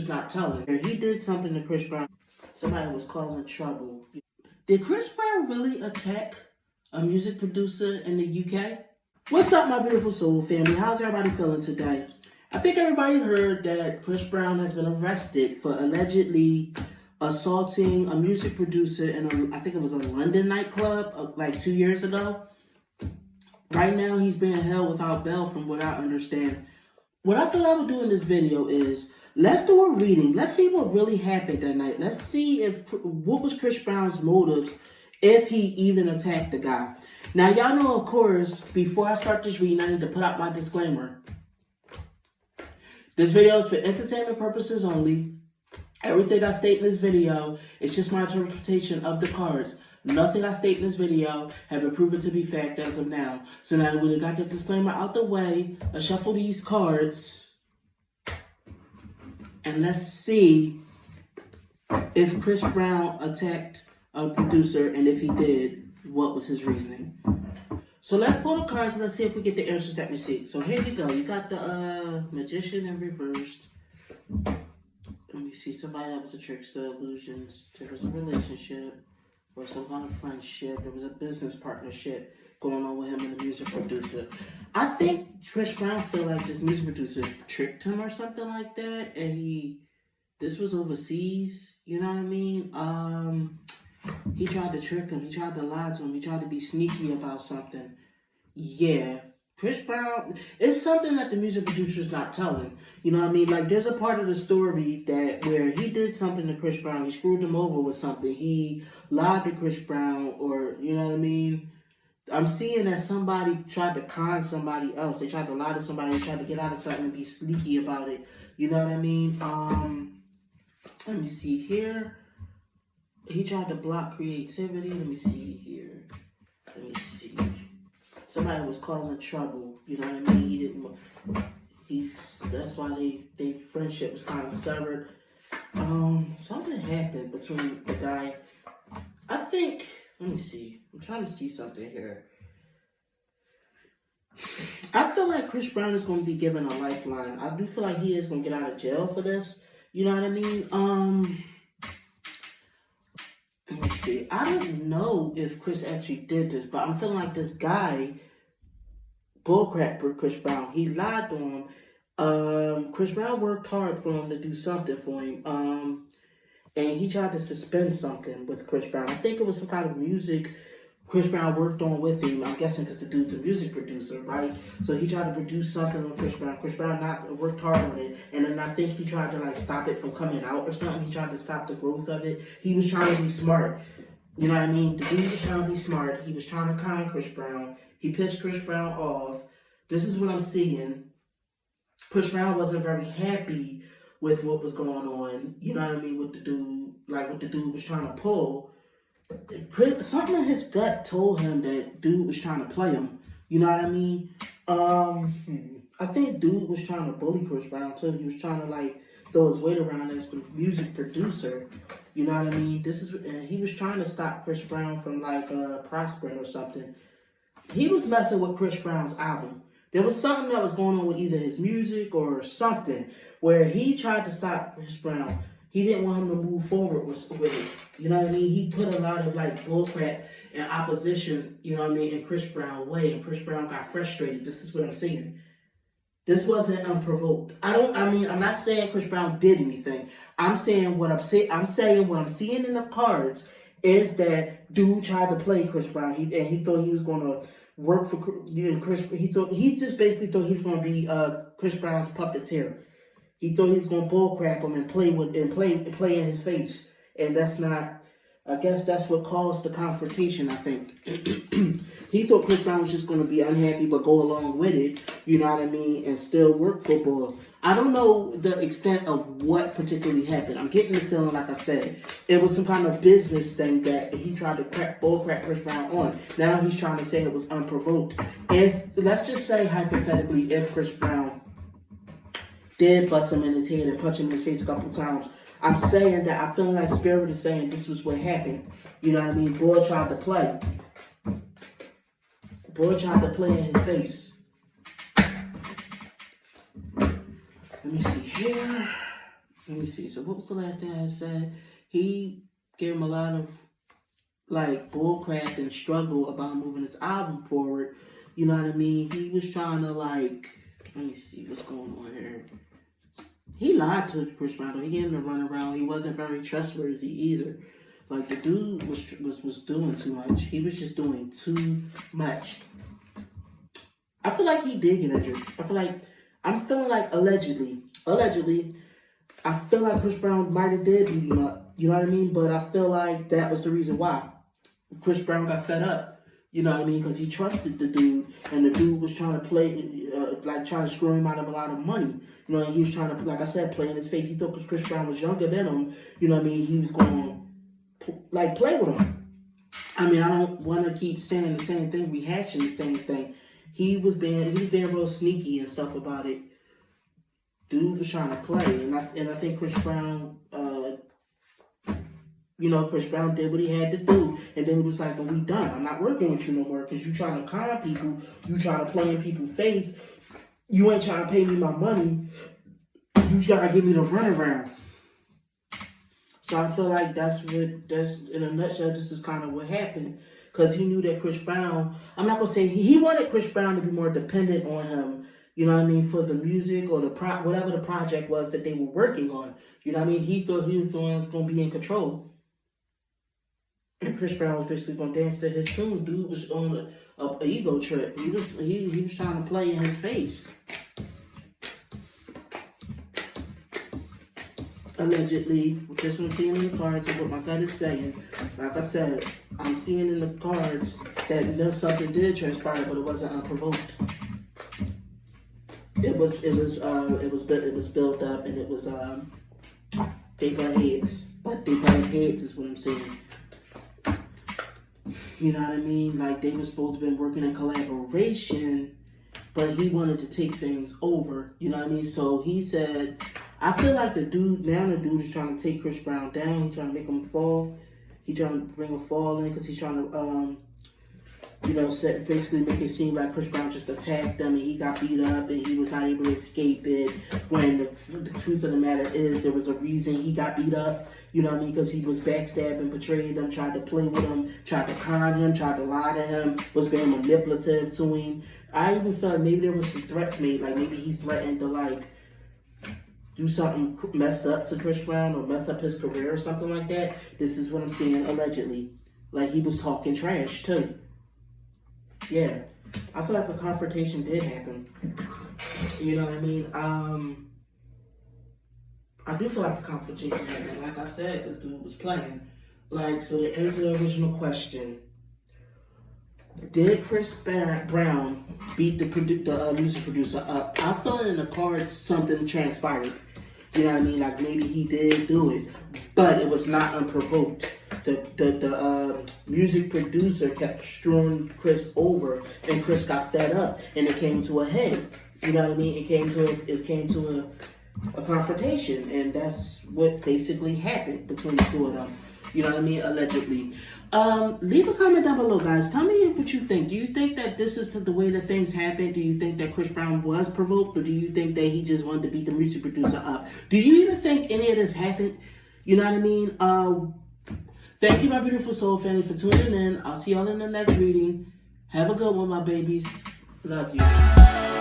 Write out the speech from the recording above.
producers not telling. He did something to Chris Brown. Somebody was causing trouble. Did Chris Brown really attack a music producer in the UK? What's up, my beautiful soul family? How's everybody feeling today? I think everybody heard that Chris Brown has been arrested for allegedly assaulting a music producer in I think it was a London nightclub like 2 years ago. Right now, he's being held without bail from what I understand. What I thought I would do in this video is, let's do a reading. Let's see what really happened that night. Let's see what was Chris Brown's motives, if he even attacked the guy. Now, y'all know, of course, before I start this reading, I need to put out my disclaimer. This video is for entertainment purposes only. Everything I state in this video is just my interpretation of the cards. Nothing I state in this video have been proven to be fact as of now. So now that we got the disclaimer out the way, let's shuffle these cards. And let's see if Chris Brown attacked a producer, and if he did, what was his reasoning. So let's pull the cards and let's see if we get the answers that we seek. So here you go. You got the Magician in reversed. Let me see. Somebody that was a trickster, illusions. There was a relationship or some kind of friendship. There was a business partnership going on with him and the music producer. I think Chris Brown feel like this music producer tricked him or something like that, and this was overseas, you know what I mean? He tried to trick him, he tried to lie to him, he tried to be sneaky about something. Yeah, Chris Brown, it's something that the music producer's not telling. You know what I mean? Like, there's a part of the story that where he did something to Chris Brown, he screwed him over with something, he lied to Chris Brown, or, you know what I mean? I'm seeing that somebody tried to con somebody else. They tried to lie to somebody, they tried to get out of something and be sneaky about it. You know what I mean? Let me see here. He tried to block creativity. Let me see here. Let me see. Somebody was causing trouble. You know what I mean? He didn't. That's why they friendship was kind of severed. Something happened between the guy. I think. Let me see. I'm trying to see something here. I feel like Chris Brown is going to be given a lifeline. I do feel like he is going to get out of jail for this. You know what I mean? Let me see. I don't know if Chris actually did this, but I'm feeling like this guy, bullcrap for Chris Brown. He lied to him. Chris Brown worked hard for him to do something for him. And he tried to suspend something with Chris Brown. I think it was some kind of music Chris Brown worked on with him. I'm guessing because the dude's a music producer, right? So he tried to produce something with Chris Brown. Chris Brown worked hard on it. And then I think he tried to, like, stop it from coming out or something. He tried to stop the growth of it. He was trying to be smart. You know what I mean? The dude was trying to be smart. He was trying to con Chris Brown. He pissed Chris Brown off. This is what I'm seeing. Chris Brown wasn't very happy with what was going on. You know what I mean? With the dude, like what the dude was trying to pull. Something in his gut told him that dude was trying to play him. You know what I mean? I think dude was trying to bully Chris Brown too. He was trying to, like, throw his weight around as the music producer. You know what I mean? He was trying to stop Chris Brown from, like, prospering or something. He was messing with Chris Brown's album. There was something that was going on with either his music or something where he tried to stop Chris Brown. He didn't want him to move forward with it. You know what I mean? He put a lot of, like, bullcrap and opposition, you know what I mean, in Chris Brown's way, and Chris Brown got frustrated. This is what I'm saying. This wasn't unprovoked. I'm not saying Chris Brown did anything. I'm saying what I'm seeing in the cards is that dude tried to play Chris Brown. He thought he was going to work for Chris. He just basically thought he was going to be Chris Brown's puppeteer. He thought he was going to bullcrap him and play in his face. And that's not, I guess that's what caused the confrontation, I think. He thought Chris Brown was just going to be unhappy but go along with it, you know what I mean, and still work football. I don't know the extent of what particularly happened. I'm getting the feeling, like I said, it was some kind of business thing that he tried to bullcrap Chris Brown on. Now he's trying to say it was unprovoked. Let's just say, hypothetically, if Chris Brown did bust him in his head and punch him in his face a couple times, I'm saying that I feel like Spirit is saying this was what happened. You know what I mean? Boy tried to play. Boy tried to play in his face. Let me see here. Let me see. So what was the last thing I said? He gave him a lot of like bullcrap and struggle about moving his album forward. You know what I mean? He was trying to like, let me see what's going on here. He lied to Chris Brown. He gave him the runaround. He wasn't very trustworthy either. Like the dude was doing too much. He was just doing too much. I feel like he did get injured. I'm feeling like allegedly, I feel like Chris Brown might have did beat him up. You know what I mean? But I feel like that was the reason why Chris Brown got fed up. You know what I mean? Because he trusted the dude, and the dude was trying to play, like trying to screw him out of a lot of money. You know, and he was trying to, like I said, play in his face. He thought Chris Brown was younger than him. You know what I mean? He was going to, like, play with him. I mean, I don't want to keep saying the same thing, rehashing the same thing. He was being real sneaky and stuff about it. Dude was trying to play, and I think Chris Brown, Chris Brown did what he had to do, and then he was like, "Well, we done. I'm not working with you no more because you trying to con people, you trying to play in people's face. You ain't trying to pay me my money. You gotta give me the runaround." So I feel like that's in a nutshell. This is kind of what happened. Because he knew that Chris Brown, I'm not going to say, he wanted Chris Brown to be more dependent on him, you know what I mean, for the music or whatever the project was that they were working on. You know what I mean? He thought he was the one who was going to be in control. And Chris Brown was basically going to dance to his tune. Dude was on a ego trip. He was trying to play in his face. Allegedly, just when seeing in the cards and what my gut is saying, like I said, I'm seeing in the cards that something did transpire, but it wasn't unprovoked. It was built up, and it was they butt heads, but they butt heads is what I'm saying. You know what I mean? Like they were supposed to have been working in collaboration, but he wanted to take things over. You know what I mean? So he said, I feel like the dude is trying to take Chris Brown down. He's trying to make him fall. He's trying to bring a fall in because he's trying to, basically make it seem like Chris Brown just attacked him and he got beat up and he was not able to escape it. When the truth of the matter is there was a reason he got beat up. You know what I mean? Because he was backstabbing, betrayed him, tried to play with him, tried to con him, tried to lie to him, was being manipulative to him. I even felt like maybe there was some threats made, like maybe he threatened to like do something messed up to Chris Brown or mess up his career or something like that. This is what I'm seeing allegedly. Like he was talking trash too. Yeah. I feel like a confrontation did happen. You know what I mean? I do feel like a confrontation happened, like I said, because dude was playing. Like, so to answer the original question, did Chris Brown beat the music producer up? I felt in the cards something transpired. You know what I mean? Like maybe he did do it, but it was not unprovoked. The music producer kept screwing Chris over, and Chris got fed up, and it came to a head. You know what I mean? It came to a confrontation, and that's what basically happened between the two of them. You know what I mean? Allegedly. Leave a comment down below, guys. Tell me what you think. Do you think that this is the way that things happened? Do you think that Chris Brown was provoked, or do you think that he just wanted to beat the music producer up? Do you even think any of this happened? You know what I mean? Thank you, my beautiful soul family, for tuning in. I'll see y'all in the next reading. Have a good one, my babies. Love you.